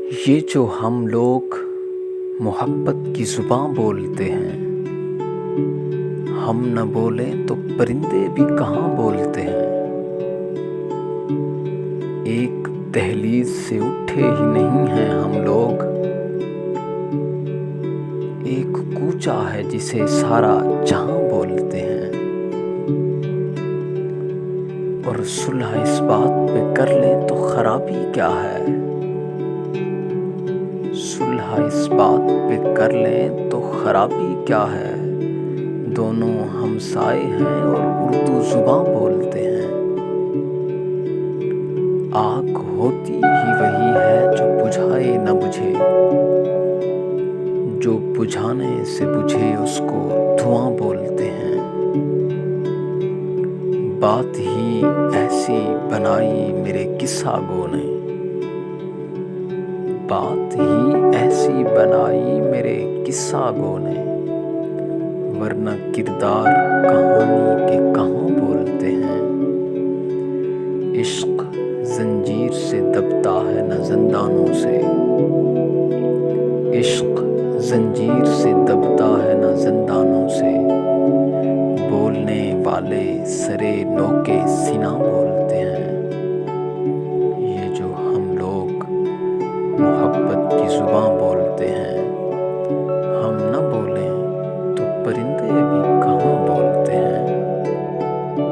یہ جو ہم لوگ محبت کی زباں بولتے ہیں، ہم نہ بولیں تو پرندے بھی کہاں بولتے ہیں۔ ایک دہلیز سے اٹھے ہی نہیں ہیں ہم لوگ، ایک کوچہ ہے جسے سارا جہاں بولتے ہیں۔ اور صلح اس بات پہ کر لیں تو خرابی کیا ہے، صلح اس بات پہ کر لیں تو خرابی کیا ہے۔ دونوں ہمسائے ہیں اور اردو زباں بولتے ہیں۔ آگ ہوتی ہی وہی ہے جو بجھائے نہ بجھے، جو بجھانے سے بجھے اس کو دھواں بولتے ہیں۔ بات ہی ایسی بنائی میرے قصہ گو نے، بات ہی ایسی بنائی میرے قصہ گو نے، ورنہ کردار کہانی کے کہاں بولتے ہیں۔ عشق زنجیر سے دبتا ہے نہ زندانوں سے، عشق زنجیر سے دبتا ہے نہ زندانوں سے۔